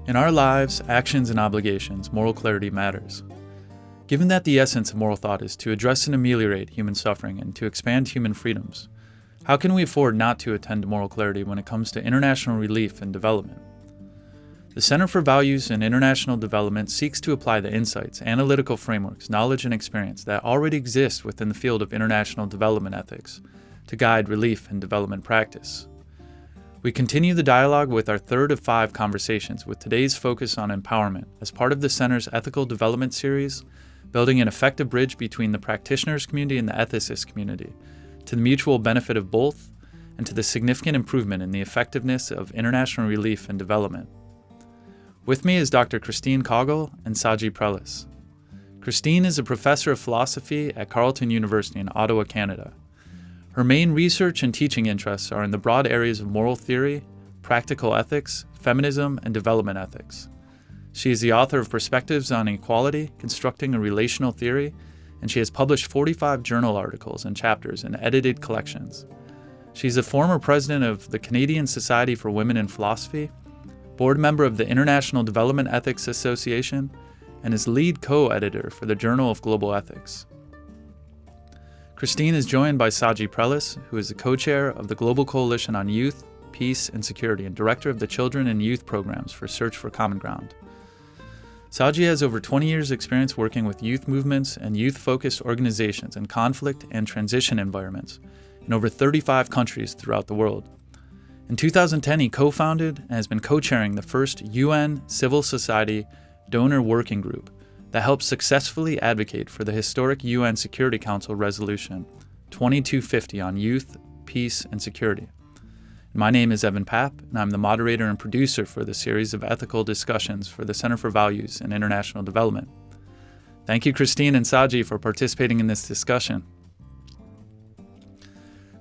In our lives, actions, and obligations, moral clarity matters. Given that the essence of moral thought is to address and ameliorate human suffering and to expand human freedoms, how can we afford not to attend to moral clarity when it comes to international relief and development? The Center for Values and International Development seeks to apply the insights, analytical frameworks, knowledge, and experience that already exist within the field of international development ethics to guide relief and development practice. We continue the dialogue with our third of 5 conversations with today's focus on empowerment as part of the Center's Ethical Development Series, building an effective bridge between the practitioners community and the ethicist community to the mutual benefit of both and to the significant improvement in the effectiveness of international relief and development. With me is Dr. Christine Koggel and Saji Prelis. Christine is a professor of philosophy at Carleton University in Ottawa, Canada. Her main research and teaching interests are in the broad areas of moral theory, practical ethics, feminism, and development ethics. She is the author of Perspectives on Equality, Constructing a Relational Theory, and she has published 45 journal articles and chapters in edited collections. She's a former president of the Canadian Society for Women in Philosophy, board member of the International Development Ethics Association, and is lead co-editor for the Journal of Global Ethics. Christine is joined by Saji Prelis, who is the co-chair of the Global Coalition on Youth, Peace, and Security and director of the Children and Youth Programs for Search for Common Ground. Saji has over 20 years' experience working with youth movements and youth-focused organizations in conflict and transition environments in over 35 countries throughout the world. In 2010, he co-founded and has been co-chairing the first UN Civil Society Donor Working Group that helps successfully advocate for the historic UN Security Council Resolution 2250 on youth, peace, and security. My name is Evan Papp, and I'm the moderator and producer for the series of ethical discussions for the Center for Values and International Development. Thank you, Christine and Saji, for participating in this discussion.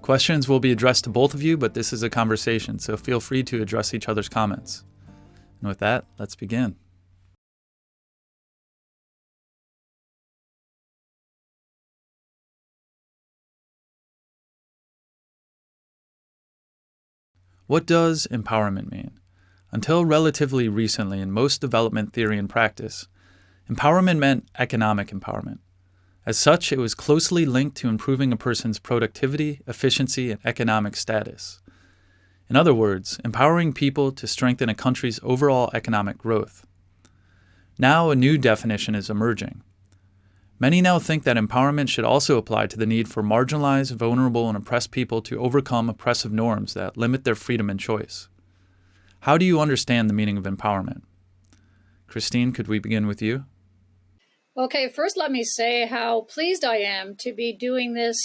Questions will be addressed to both of you, but this is a conversation, so feel free to address each other's comments. And with that, let's begin. What does empowerment mean? Until relatively recently in most development theory and practice, empowerment meant economic empowerment. As such, it was closely linked to improving a person's productivity, efficiency, and economic status. In other words, empowering people to strengthen a country's overall economic growth. Now, a new definition is emerging. Many now think that empowerment should also apply to the need for marginalized, vulnerable, and oppressed people to overcome oppressive norms that limit their freedom and choice. How do you understand the meaning of empowerment? Christine, could we begin with you? Okay, first let me say how pleased I am to be doing this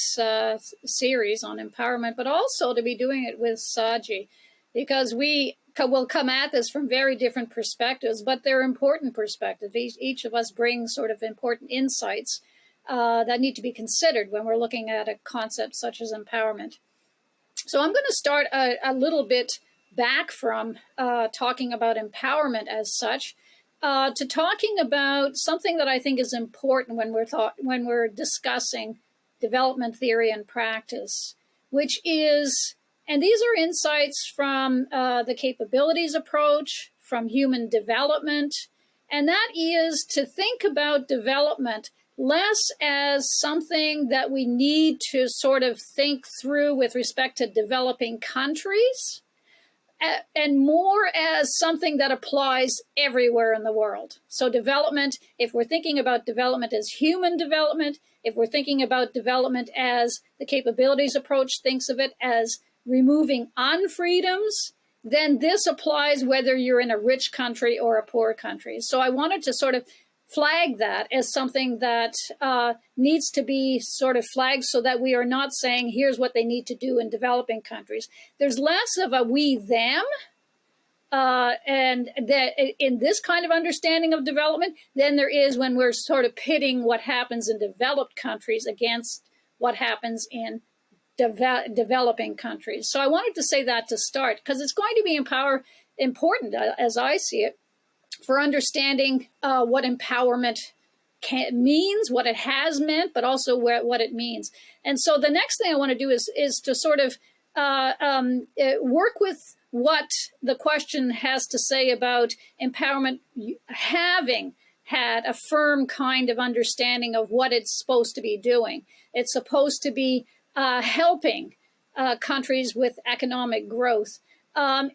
series on empowerment, but also to be doing it with Saji, because we will come at this from very different perspectives, but they're important perspectives. Each of us brings sort of important insights that need to be considered when we're looking at a concept such as empowerment. So I'm going to start a little bit back from talking about empowerment as such to talking about something that I think is important when we're discussing development theory and practice, which is, and these are insights from the capabilities approach, from human development, and that is to think about development less as something that we need to sort of think through with respect to developing countries, and more as something that applies everywhere in the world. So development, if we're thinking about development as human development, if we're thinking about development as the capabilities approach thinks of it as removing unfreedoms, then this applies whether you're in a rich country or a poor country. So I wanted to sort of flag that as something that needs to be sort of flagged so that we are not saying, here's what they need to do in developing countries. There's less of a we, them, and that in this kind of understanding of development than there is when we're sort of pitting what happens in developed countries against what happens in developing countries. So I wanted to say that to start, because it's going to be important, as I see it, for understanding what empowerment means, what it has meant, but also what it means. And so the next thing I want to do is to sort of work with what the question has to say about empowerment having had a firm kind of understanding of what it's supposed to be doing. It's supposed to be helping countries with economic growth. And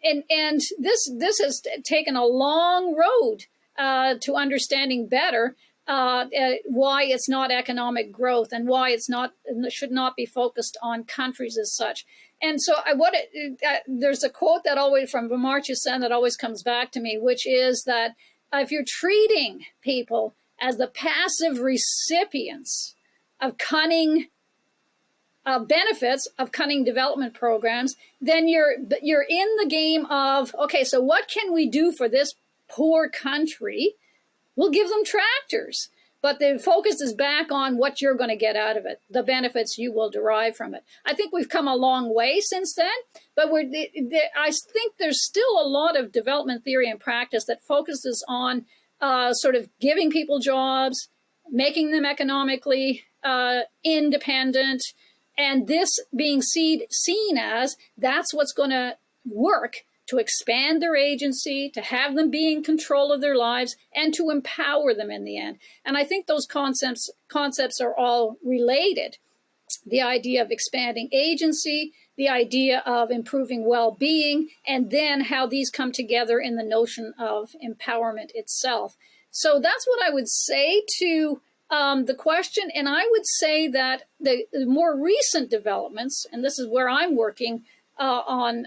this has taken a long road to understanding better why it's not economic growth and why it's not should not be focused on countries as such. And so there's a quote that always from Amartya Sen that always comes back to me, which is that if you're treating people as the passive recipients of cunning benefits of cunning development programs, then you're in the game of, okay, so what can we do for this poor country? We'll give them tractors. But the focus is back on what you're going to get out of it, the benefits you will derive from it. I think we've come a long way since then, but I think there's still a lot of development theory and practice that focuses on sort of giving people jobs, making them economically independent, and this being seen as that's what's going to work to expand their agency, to have them be in control of their lives, and to empower them in the end. And I think those concepts are all related. The idea of expanding agency, the idea of improving well-being, and then how these come together in the notion of empowerment itself. So that's what I would say to the question. And I would say that the more recent developments, and this is where I'm working on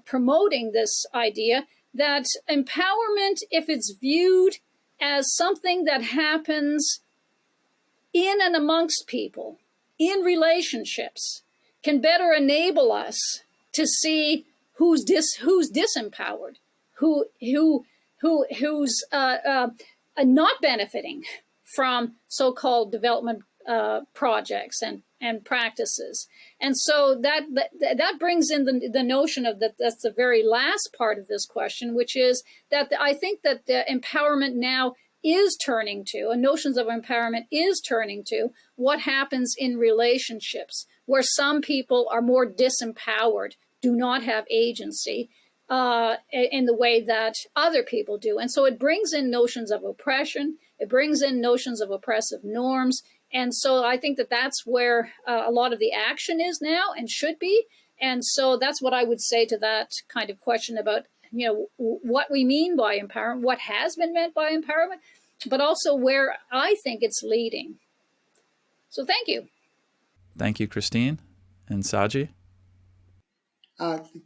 promoting this idea, that empowerment, if it's viewed as something that happens in and amongst people, in relationships, can better enable us to see who's disempowered, who's not benefiting from so-called development projects and practices. And so that brings in the notion of that's the very last part of this question, which is that I think that the empowerment now is turning to, and notions of empowerment is turning to what happens in relationships where some people are more disempowered, do not have agency in the way that other people do. And so it brings in notions of oppression, it brings in notions of oppressive norms. And so I think that that's where a lot of the action is now and should be. And so that's what I would say to that kind of question about, what we mean by empowerment, what has been meant by empowerment, but also where I think it's leading. So thank you. Thank you, Christine. And Saji?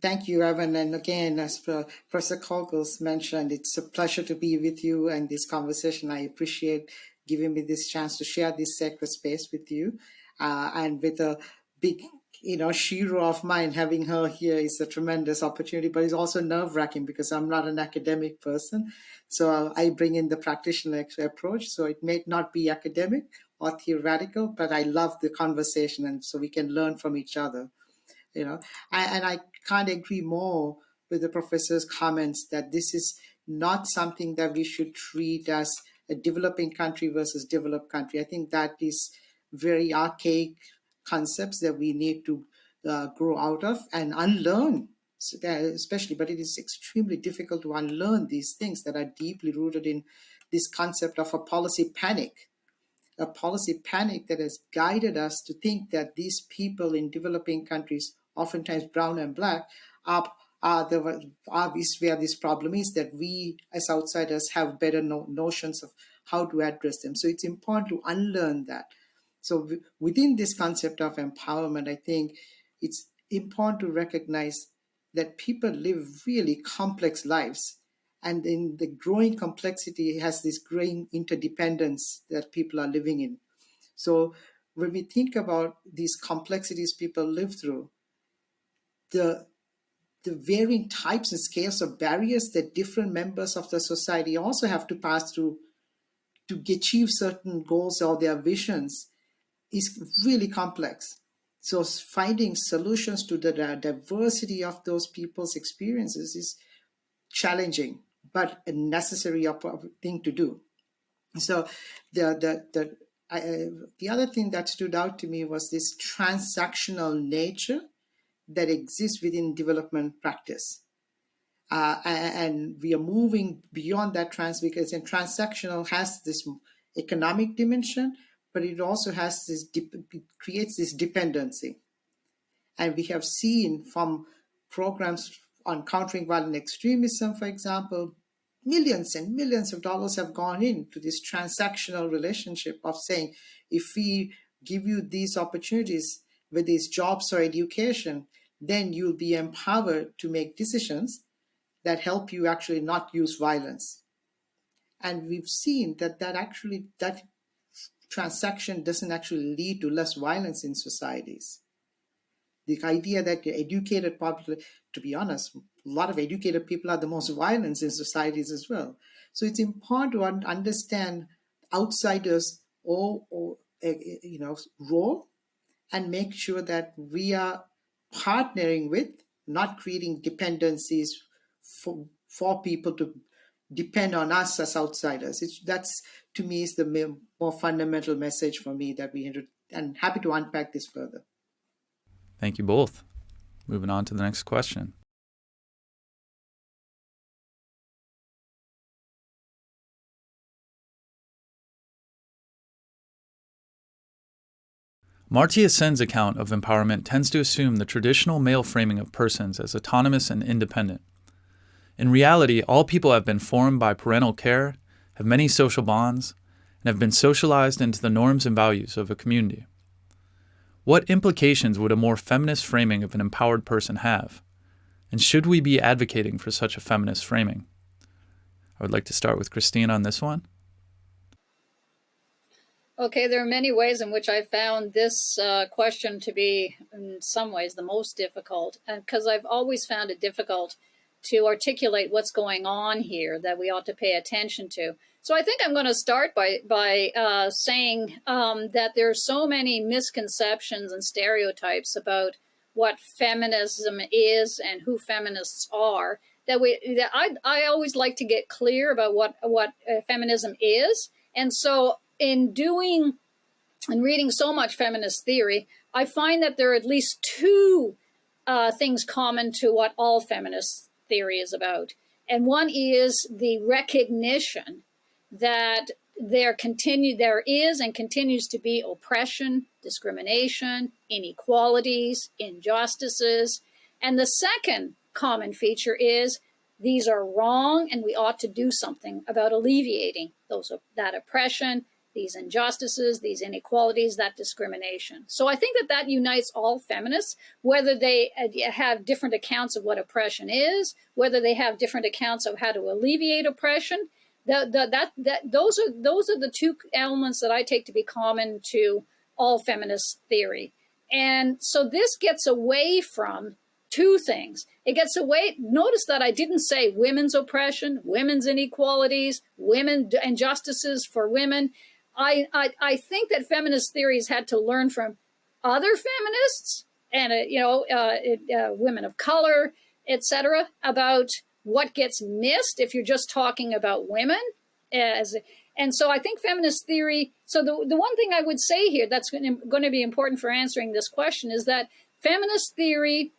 Thank you, Evan. And again, as Professor Koggels mentioned, it's a pleasure to be with you and this conversation. I appreciate giving me this chance to share this sacred space with you. And with a big, Shiro of mine, having her here is a tremendous opportunity, but it's also nerve-wracking because I'm not an academic person. So I bring in the practitioner approach. So it may not be academic or theoretical, but I love the conversation, and so we can learn from each other. I can't agree more with the professor's comments that this is not something that we should treat as a developing country versus developed country. I think that is very archaic concepts that we need to grow out of and unlearn, especially, but it is extremely difficult to unlearn these things that are deeply rooted in this concept of a policy panic that has guided us to think that these people in developing countries, oftentimes brown and black, are where this problem is, that we as outsiders have better notions of how to address them. So it's important to unlearn that. So within this concept of empowerment, I think it's important to recognize that people live really complex lives. And in the growing complexity has this growing interdependence that people are living in. So when we think about these complexities people live through, the varying types and scales of barriers that different members of the society also have to pass through to achieve certain goals or their visions is really complex. So finding solutions to the diversity of those people's experiences is challenging, but a necessary thing to do. So the other thing that stood out to me was this transactional nature that exists within development practice. And we are moving beyond that because transactional has this economic dimension, but it also has this, it creates this dependency. And we have seen from programs on countering violent extremism, for example, millions and millions of dollars have gone into this transactional relationship of saying, if we give you these opportunities, whether it's jobs or education, then you'll be empowered to make decisions that help you actually not use violence. And we've seen that that transaction doesn't actually lead to less violence in societies. The idea that the educated population, to be honest, a lot of educated people are the most violent in societies as well. So it's important to understand outsiders or role, and make sure that we are partnering with, not creating dependencies for people to depend on us as outsiders. That's, to me, is the more fundamental message for me that we and happy to unpack this further. Thank you both. Moving on to the next question. Amartya Sen's account of empowerment tends to assume the traditional male framing of persons as autonomous and independent. In reality, all people have been formed by parental care, have many social bonds, and have been socialized into the norms and values of a community. What implications would a more feminist framing of an empowered person have? And should we be advocating for such a feminist framing? I would like to start with Christine on this one. Okay, there are many ways in which I found this question to be, in some ways, the most difficult, and because I've always found it difficult to articulate what's going on here that we ought to pay attention to. So I think I'm going to start by saying that there are so many misconceptions and stereotypes about what feminism is and who feminists are that I always like to get clear about what feminism is. And so in doing and reading so much feminist theory, I find that there are at least two things common to what all feminist theory is about. And one is the recognition that there is and continues to be oppression, discrimination, inequalities, injustices. And the second common feature is these are wrong and we ought to do something about alleviating that oppression, these injustices, these inequalities, that discrimination. So I think that unites all feminists, whether they have different accounts of what oppression is, whether they have different accounts of how to alleviate oppression. Those are the two elements that I take to be common to all feminist theory. And so this gets away from two things. It gets away, notice that I didn't say women's oppression, women's inequalities, women injustices for women. I think that feminist theories had to learn from other feminists and women of color, etc., about what gets missed if you're just talking about women. And so I think feminist theory. So the one thing I would say here that's going to be important for answering this question is that feminist theory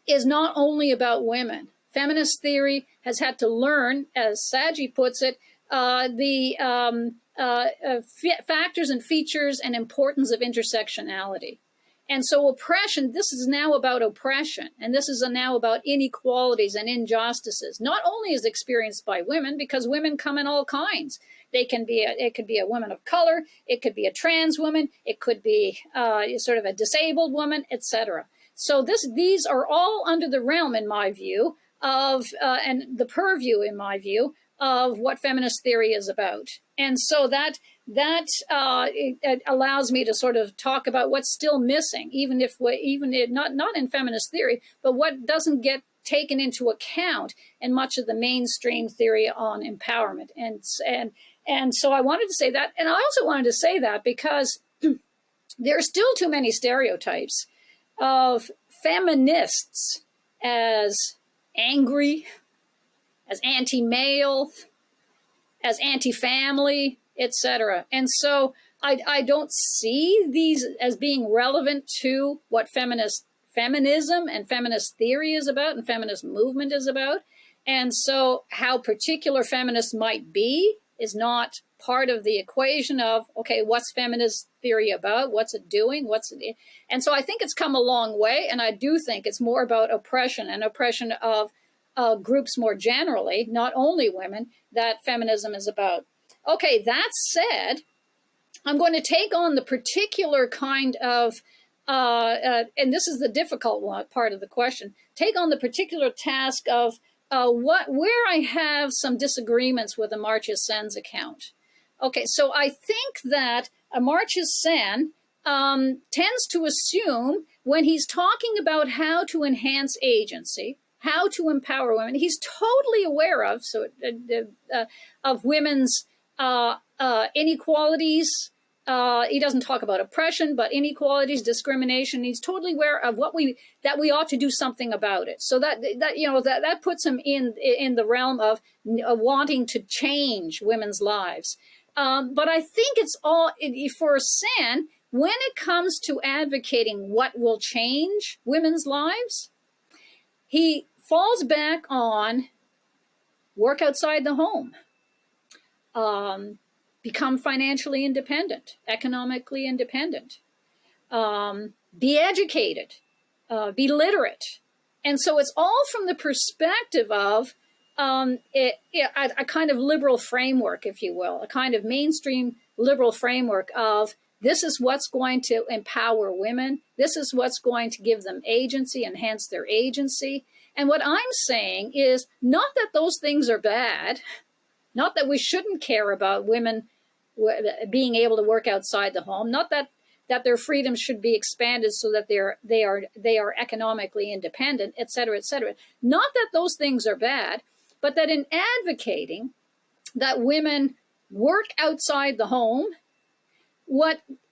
is not only about women. Feminist theory has had to learn, as Saji puts it, the factors and features and importance of intersectionality. And so oppression, this is now about oppression, and this is now about inequalities and injustices, not only is experienced by women, because women come in all kinds. It could be a woman of color, it could be a trans woman, it could be sort of a disabled woman, etc. So these are all under the realm, in my view, of and the purview, in my view, of what feminist theory is about. And so that it allows me to sort of talk about what's still missing, not in feminist theory, but what doesn't get taken into account in much of the mainstream theory on empowerment. And so I wanted to say that, and I also wanted to say that because there are still too many stereotypes of feminists as angry, as anti-male, as anti-family, etc. And so I don't see these as being relevant to what feminism and feminist theory is about and feminist movement is about. And so how particular feminists might be is not part of the equation of, okay, what's feminist theory about? What's it doing? And so I think it's come a long way. And I do think it's more about oppression and oppression of groups more generally, not only women, that feminism is about. Okay, that said, I'm going to take on the particular kind of, and this is the difficult one, part of the question, take on the particular task of where I have some disagreements with Amartya Sen's account. Okay, so I think that Amartya Sen tends to assume when he's talking about how to enhance agency, how to empower women, he's totally aware of women's inequalities. He doesn't talk about oppression, but inequalities, discrimination. He's totally aware of that we ought to do something about it. So that puts him in the realm of wanting to change women's lives. But I think it's all for Sen when it comes to advocating what will change women's lives. He falls back on work outside the home. Become financially independent, economically independent, be educated, be literate. And so it's all from the perspective of a kind of liberal framework, if you will, a kind of mainstream liberal framework of this is what's going to empower women. This is what's going to give them agency, enhance their agency. And what I'm saying is not that those things are bad, not that we shouldn't care about women being able to work outside the home, not that their freedoms should be expanded so that they are economically independent, et cetera, et cetera. Not that those things are bad, but that in advocating that women work outside the home,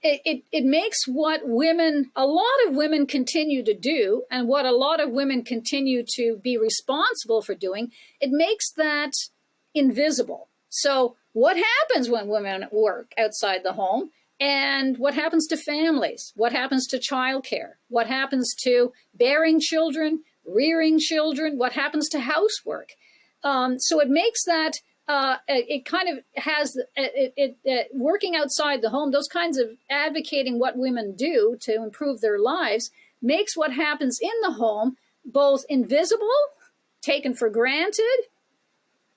it makes what a lot of women continue to do, and what a lot of women continue to be responsible for doing, it makes that invisible. So what happens when women work outside the home, and what happens to families? What happens to childcare? What happens to bearing children, rearing children? What happens to housework? So it makes that it kind of has working outside the home, those kinds of advocating what women do to improve their lives, makes what happens in the home both invisible, taken for granted.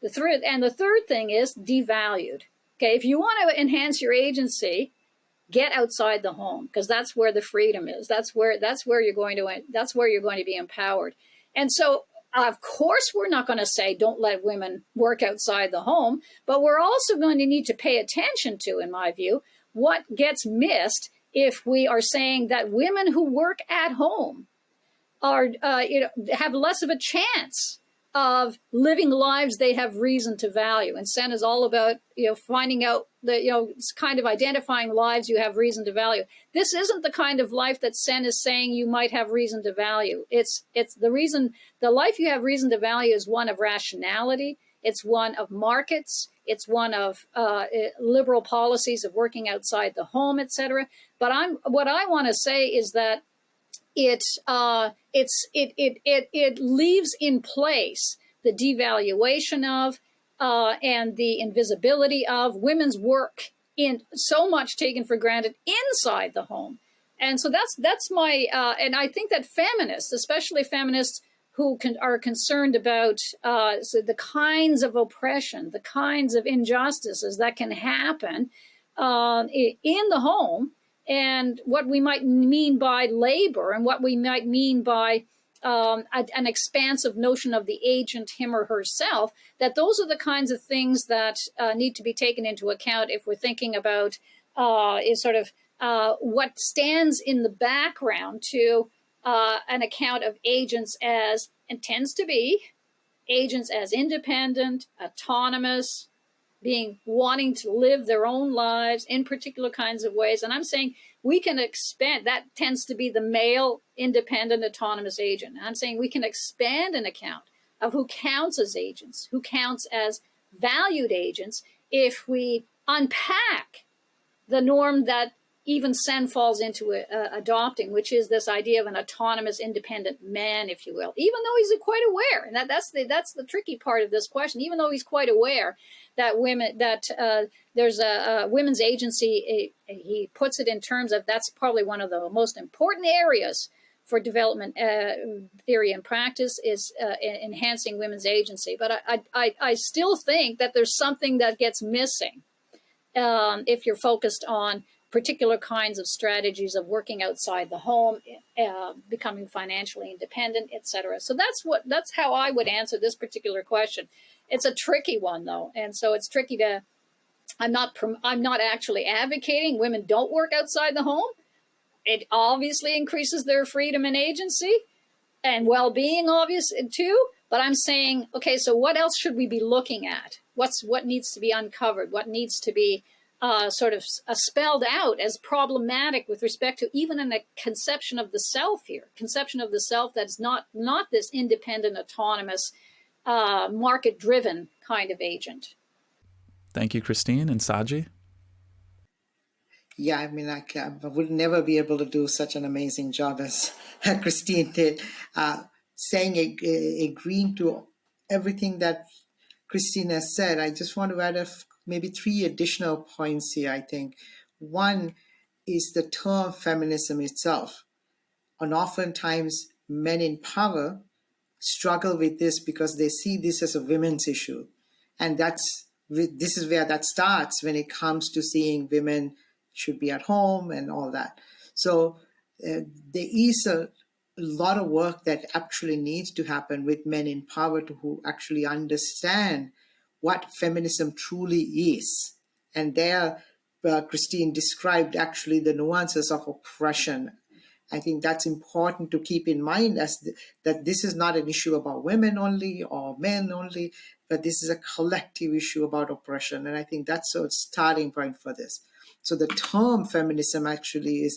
The third thing is devalued. Okay, if you want to enhance your agency, get outside the home, because that's where the freedom is. That's where you're going to be empowered. And so, of course, we're not going to say don't let women work outside the home, but we're also going to need to pay attention to, in my view, what gets missed if we are saying that women who work at home are have less of a chance of living lives they have reason to value. And Sen is all about, finding out that, it's kind of identifying lives you have reason to value. This isn't the kind of life that Sen is saying you might have reason to value. It's the life you have reason to value is one of rationality. It's one of markets. It's one of liberal policies of working outside the home, etc. But what I want to say is that it leaves in place the devaluation of and the invisibility of women's work, in so much taken for granted inside the home. And so that's my and I think that feminists, especially feminists who are concerned about the kinds of oppression, the kinds of injustices that can happen in the home, and what we might mean by labor, and what we might mean by an expansive notion of the agent, him or herself, that those are the kinds of things that need to be taken into account if we're thinking about what stands in the background to an account of agents as, and tends to be, agents as independent, autonomous, wanting to live their own lives in particular kinds of ways. And I'm saying we can expand, that tends to be the male, independent, autonomous agent. And I'm saying we can expand an account of who counts as agents, who counts as valued agents, if we unpack the norm that even Sen falls into adopting, which is this idea of an autonomous, independent man, if you will, even though he's quite aware, and that's the tricky part of this question. Even though he's quite aware that there's a women's agency, he puts it in terms of that's probably one of the most important areas for development theory and practice is enhancing women's agency. But I still think that there's something that gets missing if you're focused on particular kinds of strategies of working outside the home, becoming financially independent, etc. So that's how I would answer this particular question. It's a tricky one, though, and so it's tricky to. I'm not actually advocating women don't work outside the home. It obviously increases their freedom and agency and well-being, obvious too. But I'm saying, okay, so what else should we be looking at? What needs to be uncovered? What needs to be sort of spelled out as problematic with respect to even in a conception of the self here, conception of the self that's not this independent, autonomous, market-driven kind of agent. Thank you, Christine and Saji. Yeah, I mean, I would never be able to do such an amazing job as Christine did, agreeing to everything that Christine has said. I just want to add maybe 3 additional points here, I think. One is the term feminism itself. And oftentimes, men in power struggle with this because they see this as a women's issue. And this is where that starts when it comes to seeing women should be at home and all that. So there is a lot of work that actually needs to happen with men in power who actually understand what feminism truly is. And there, Christine described actually the nuances of oppression. I think that's important to keep in mind that this is not an issue about women only or men only, but this is a collective issue about oppression. And I think that's a starting point for this. So the term feminism actually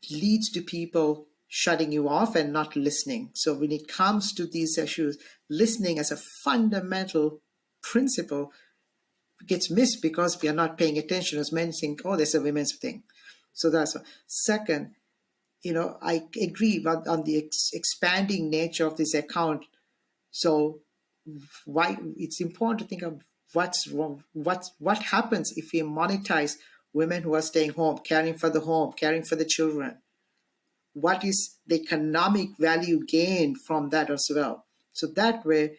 leads to people shutting you off and not listening. So when it comes to these issues, listening as a fundamental principle gets missed because we are not paying attention, as men think, oh, there's a women's thing. So that's a second. I agree on the expanding nature of this account. So why it's important to think of what's wrong, what happens if we monetize women who are staying home, caring for the home, caring for the children. What is the economic value gained from that as well? So that way,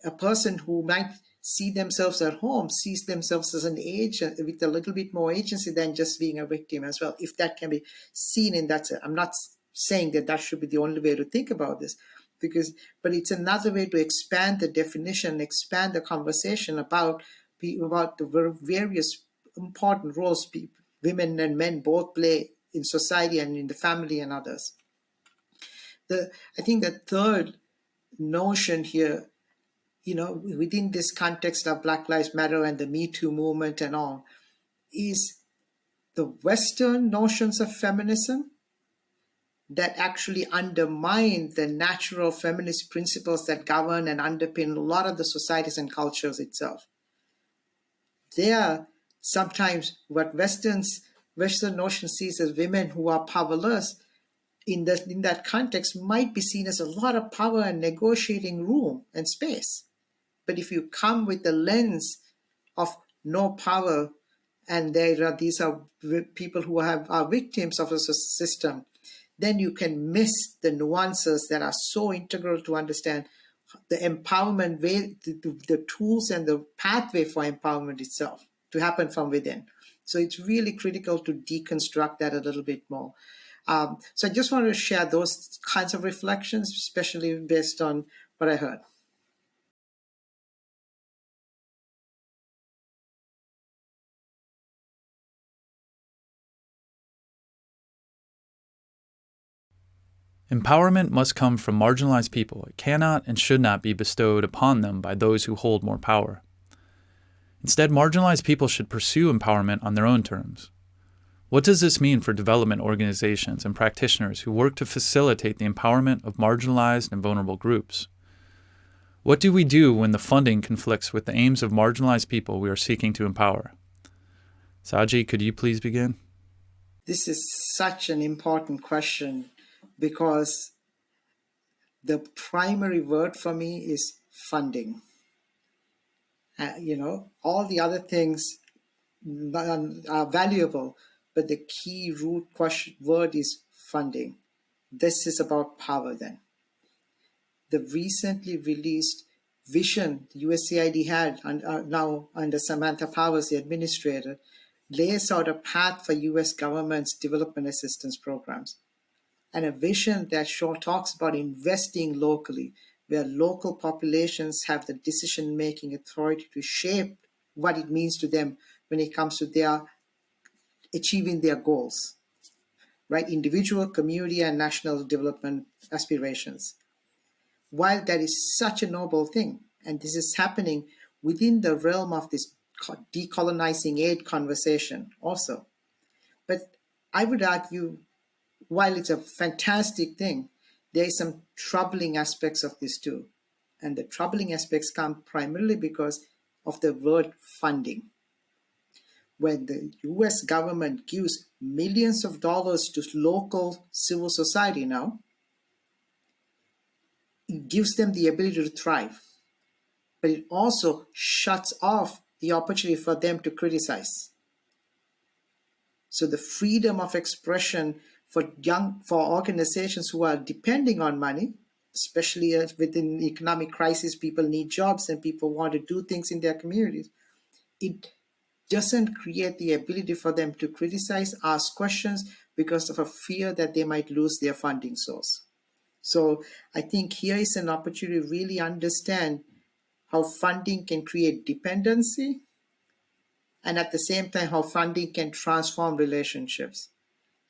a person who might see themselves at home sees themselves as an agent with a little bit more agency than just being a victim as well. If that can be seen in that, I'm not saying that should be the only way to think about this, but it's another way to expand the definition, expand the conversation about the various important roles women and men both play in society and in the family and others. I think the third notion here, within this context of Black Lives Matter and the Me Too movement and all, is the Western notions of feminism that actually undermine the natural feminist principles that govern and underpin a lot of the societies and cultures itself. They are sometimes what Western notion sees as women who are powerless in that context might be seen as a lot of power and negotiating room and space. But if you come with the lens of no power, and these are people who are victims of a system, then you can miss the nuances that are so integral to understand the empowerment way, the tools and the pathway for empowerment itself to happen from within. So it's really critical to deconstruct that a little bit more. So I just wanted to share those kinds of reflections, especially based on what I heard. Empowerment must come from marginalized people. It cannot and should not be bestowed upon them by those who hold more power. Instead, marginalized people should pursue empowerment on their own terms. What does this mean for development organizations and practitioners who work to facilitate the empowerment of marginalized and vulnerable groups? What do we do when the funding conflicts with the aims of marginalized people we are seeking to empower? Saji, could you please begin? This is such an important question because the primary word for me is funding. All the other things are valuable, but the key root question word is funding. This is about power then. The recently released vision the USAID had, now under Samantha Powers, the administrator, lays out a path for US government's development assistance programs. And a vision that talks about investing locally, where local populations have the decision-making authority to shape what it means to them when it comes to their achieving their goals, right? Individual, community, and national development aspirations. While that is such a noble thing, and this is happening within the realm of this decolonizing aid conversation also. But I would argue, while it's a fantastic thing, there is some troubling aspects of this too. And the troubling aspects come primarily because of the word funding. When the US government gives millions of dollars to local civil society now, it gives them the ability to thrive. But it also shuts off the opportunity for them to criticize. So the freedom of expression for organizations who are depending on money, especially within the economic crisis, people need jobs and people want to do things in their communities. It doesn't create the ability for them to criticize, ask questions because of a fear that they might lose their funding source. So I think here is an opportunity to really understand how funding can create dependency, and at the same time, how funding can transform relationships.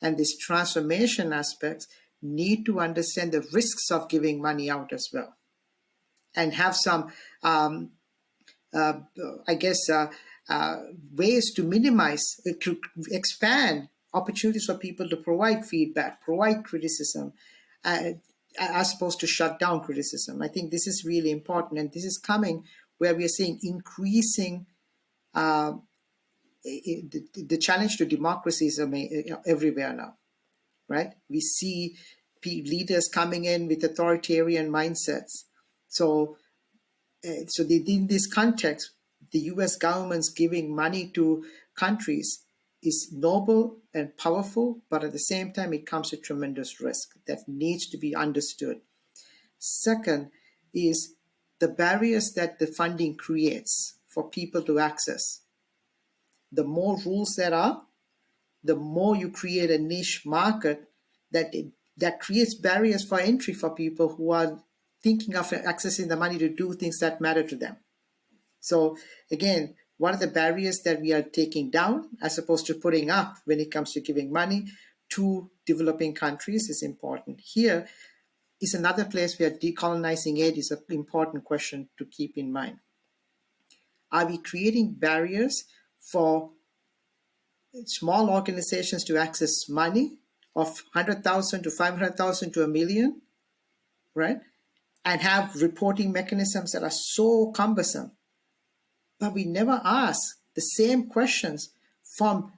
And these transformation aspects need to understand the risks of giving money out as well, and have some, ways to minimize, to expand opportunities for people to provide feedback, provide criticism, as opposed to shut down criticism. I think this is really important, and this is coming where we are seeing increasing the challenge to democracy is everywhere now, right? We see leaders coming in with authoritarian mindsets. So in this context, the US government's giving money to countries is noble and powerful, but at the same time, it comes with tremendous risk that needs to be understood. Second is the barriers that the funding creates for people to access. The more rules there are, the more you create a niche market that creates barriers for entry for people who are thinking of accessing the money to do things that matter to them. So again, what are the barriers that we are taking down as opposed to putting up when it comes to giving money to developing countries is important. Here is another place where decolonizing aid is an important question to keep in mind. Are we creating barriers for small organizations to access money of 100,000 to 500,000 to $1 million, right? And have reporting mechanisms that are so cumbersome. But we never ask the same questions from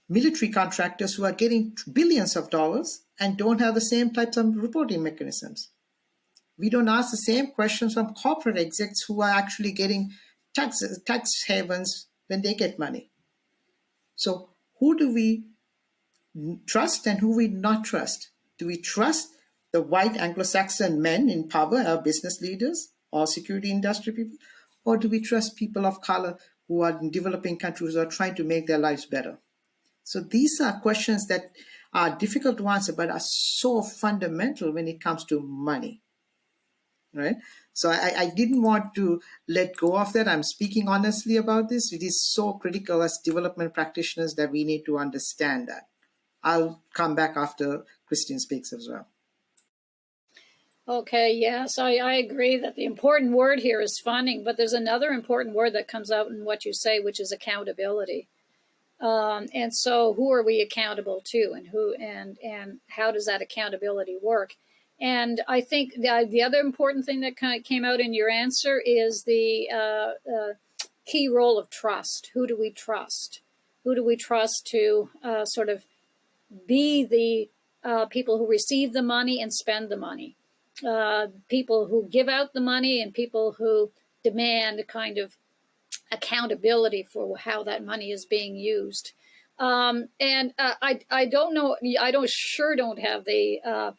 military contractors who are getting billions of dollars and don't have the same types of reporting mechanisms. We don't ask the same questions from corporate execs who are actually getting tax havens when they get money. So who do we trust and who we not trust? Do we trust the white Anglo-Saxon men in power, our business leaders or security industry people? Or do we trust people of color who are in developing countries who are trying to make their lives better? So these are questions that are difficult to answer, but are so fundamental when it comes to money, right? So I didn't want to let go of that. I'm speaking honestly about this. It is so critical as development practitioners that we need to understand that. I'll come back after Christine speaks as well. Okay, yes, I agree that the important word here is funding, but there's another important word that comes out in what you say, which is accountability. And so who are we accountable to, and how does that accountability work? And I think the other important thing that kind of came out in your answer is the key role of trust. Who do we trust? Who do we trust to sort of be the people who receive the money and spend the money? People who give out the money and people who demand a kind of accountability for how that money is being used. I don't know. Don't have the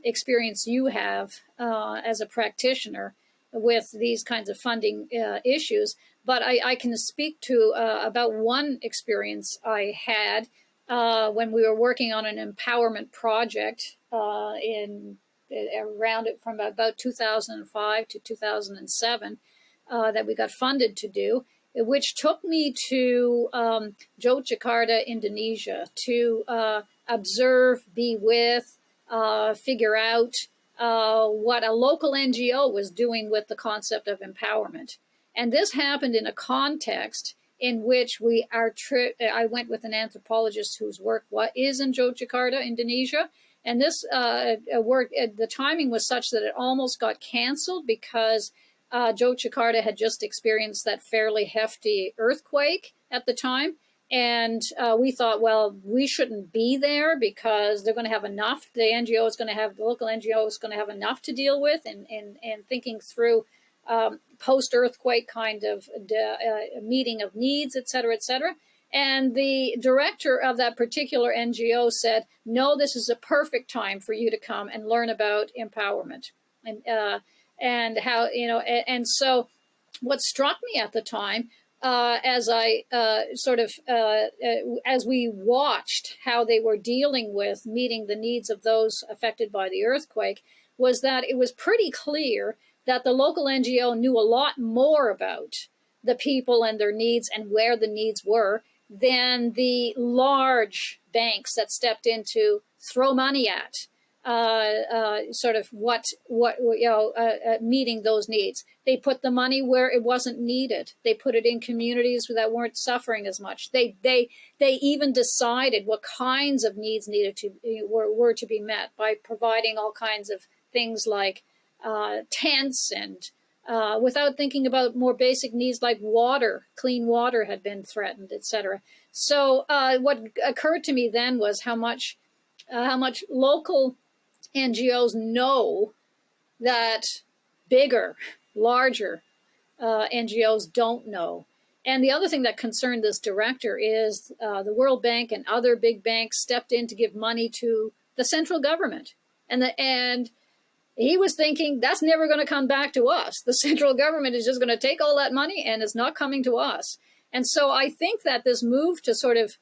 experience you have as a practitioner with these kinds of funding issues, but I can speak to about one experience I had when we were working on an empowerment project in around it from about 2005 to 2007 that we got funded to do, which took me to Yogyakarta, Indonesia, to observe, be with, figure out what a local NGO was doing with the concept of empowerment. And this happened in a context in which I went with an anthropologist whose work is in Yogyakarta, Indonesia. And this work, the timing was such that it almost got canceled because Yogyakarta had just experienced that fairly hefty earthquake at the time. And we thought, well, we shouldn't be there because they're going to have enough. The local NGO is going to have enough to deal with, and thinking through post-earthquake kind of meeting of needs, et cetera, et cetera. And the director of that particular NGO said, no, this is a perfect time for you to come and learn about empowerment. And how, and so what struck me at the time, as we watched how they were dealing with meeting the needs of those affected by the earthquake, was that it was pretty clear that the local NGO knew a lot more about the people and their needs and where the needs were than the large banks that stepped in to throw money at meeting those needs. They put the money where it wasn't needed. They put it in communities that weren't suffering as much. They even decided what kinds of needs were to be met by providing all kinds of things like tents and without thinking about more basic needs like water. Clean water had been threatened, etc. So what occurred to me then was how much local NGOs know that bigger, larger NGOs don't know. And the other thing that concerned this director is the World Bank and other big banks stepped in to give money to the central government. And he was thinking, that's never going to come back to us. The central government is just going to take all that money and it's not coming to us. And so I think that this move to sort of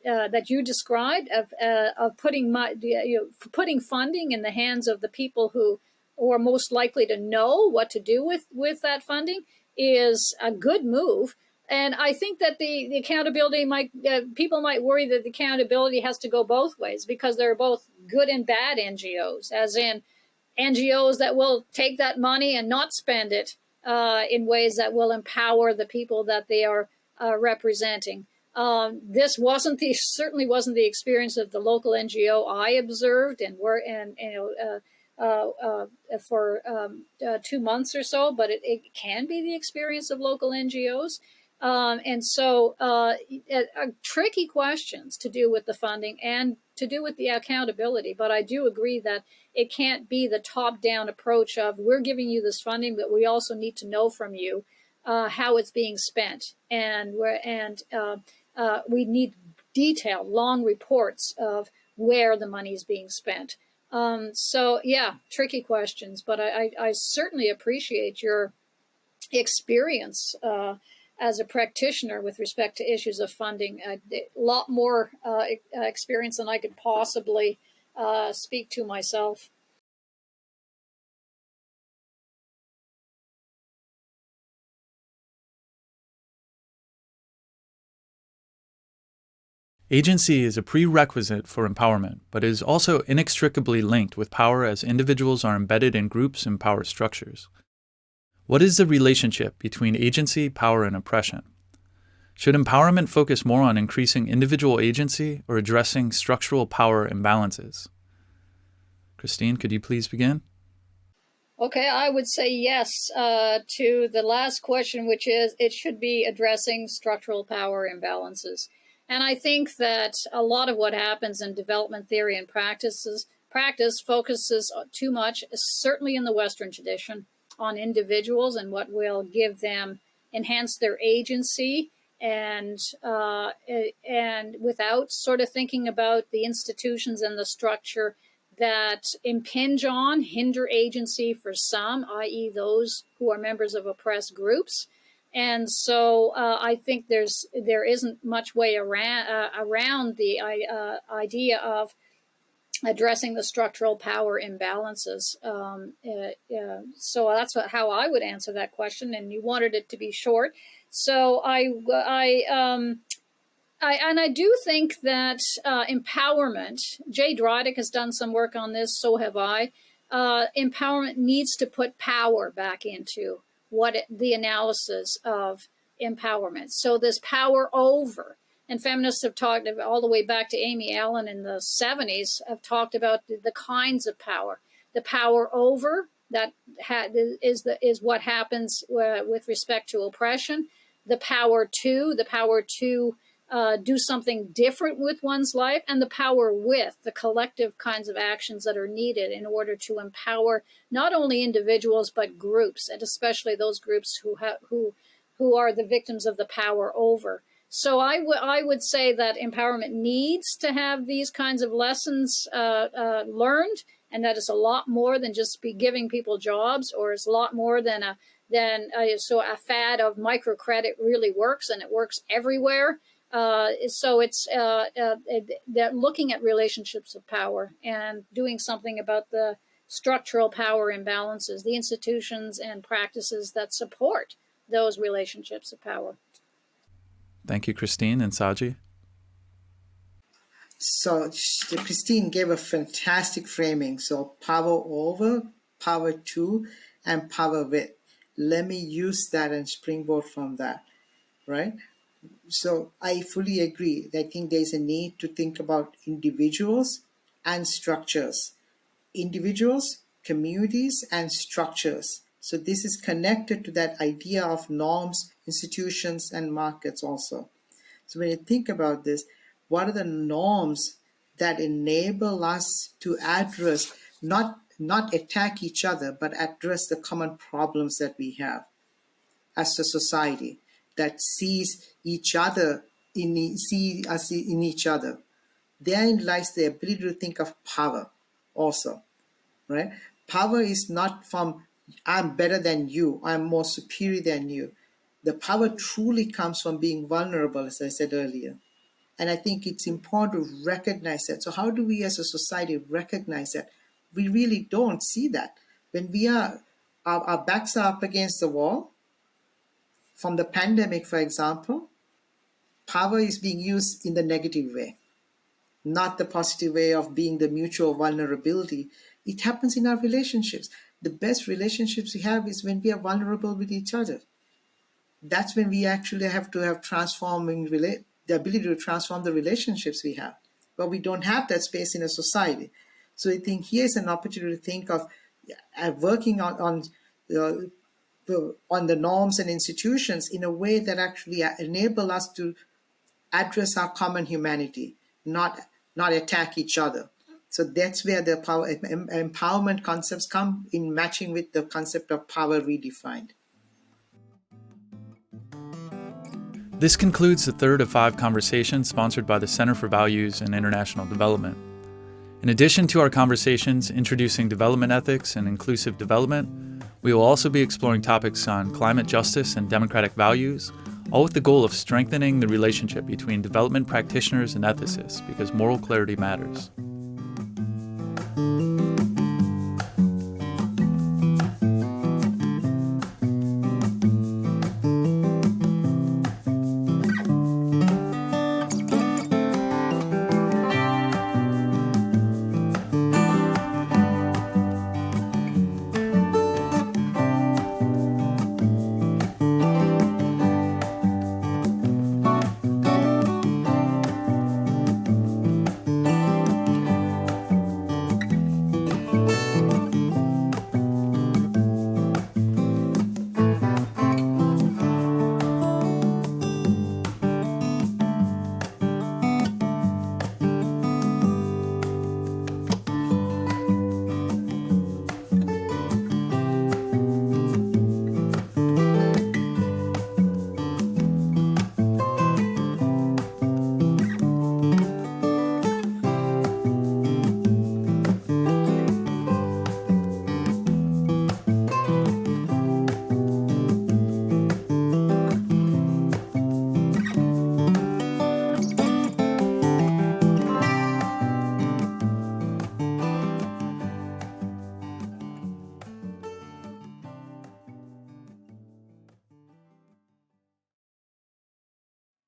that you described of putting funding in the hands of the people who are most likely to know what to do with that funding is a good move. And I think that the accountability people might worry that the accountability has to go both ways, because there are both good and bad NGOs, as in NGOs that will take that money and not spend it in ways that will empower the people that they are representing. This certainly wasn't the experience of the local NGO I observed for 2 months or so, but it can be the experience of local NGOs. Tricky questions to do with the funding and to do with the accountability. But I do agree that it can't be the top-down approach of, we're giving you this funding, but we also need to know from you how it's being spent. And we need detailed, long reports of where the money is being spent. Tricky questions. But I certainly appreciate your experience as a practitioner with respect to issues of funding. A lot more experience than I could possibly speak to myself. Agency is a prerequisite for empowerment, but is also inextricably linked with power as individuals are embedded in groups and power structures. What is the relationship between agency, power, and oppression? Should empowerment focus more on increasing individual agency or addressing structural power imbalances? Christine, could you please begin? Okay, I would say yes to the last question, which is it should be addressing structural power imbalances. And I think that a lot of what happens in development theory and practice focuses too much, certainly in the Western tradition, on individuals and what will give them enhance their agency, and without sort of thinking about the institutions and the structure that impinge on, hinder agency for some, i.e., those who are members of oppressed groups. And so I think there isn't much way around the idea of addressing the structural power imbalances. So that's how I would answer that question. And you wanted it to be short, so I do think that empowerment, Jay Drydick has done some work on this, so have I. Empowerment needs to put power back into the analysis of empowerment. So this power over, and feminists have talked all the way back to Amy Allen in the 70s, have talked about the kinds of power. The power over, that is what happens with respect to oppression. The power to do something different with one's life, and the power with, the collective kinds of actions that are needed in order to empower not only individuals but groups, and especially those groups who are the victims of the power over. So I would say that empowerment needs to have these kinds of lessons learned, and that is a lot more than just be giving people jobs, or it's a lot more than a fad of microcredit really works, and it works everywhere. So it's that looking at relationships of power and doing something about the structural power imbalances, the institutions and practices that support those relationships of power. Thank you, Christine and Saji. So Christine gave a fantastic framing. So power over, power to, and power with. Let me use that and springboard from that, right? So I fully agree. I think there's a need to think about individuals and structures. Individuals, communities, and structures. So this is connected to that idea of norms, institutions, and markets also. So when you think about this, what are the norms that enable us to address, not attack each other, but address the common problems that we have as a society that sees each other see us in each other? Therein lies the ability to think of power also, right? Power is not from I'm better than you, I'm more superior than you. The power truly comes from being vulnerable, as I said earlier. And I think it's important to recognize that. So how do we as a society recognize that? We really don't see that. When we are, our backs are up against the wall, from the pandemic, for example, power is being used in the negative way, not the positive way of being the mutual vulnerability. It happens in our relationships. The best relationships we have is when we are vulnerable with each other. That's when we actually have to have the ability to transform the relationships we have. But we don't have that space in a society. So I think here's an opportunity to think of working on the norms and institutions in a way that actually enable us to address our common humanity, not attack each other. So that's where the power empowerment concepts come in, matching with the concept of power redefined. This concludes the third of 5 conversations sponsored by the Center for Values and International Development. In addition to our conversations introducing development ethics and inclusive development, we will also be exploring topics on climate justice and democratic values, all with the goal of strengthening the relationship between development practitioners and ethicists, because moral clarity matters.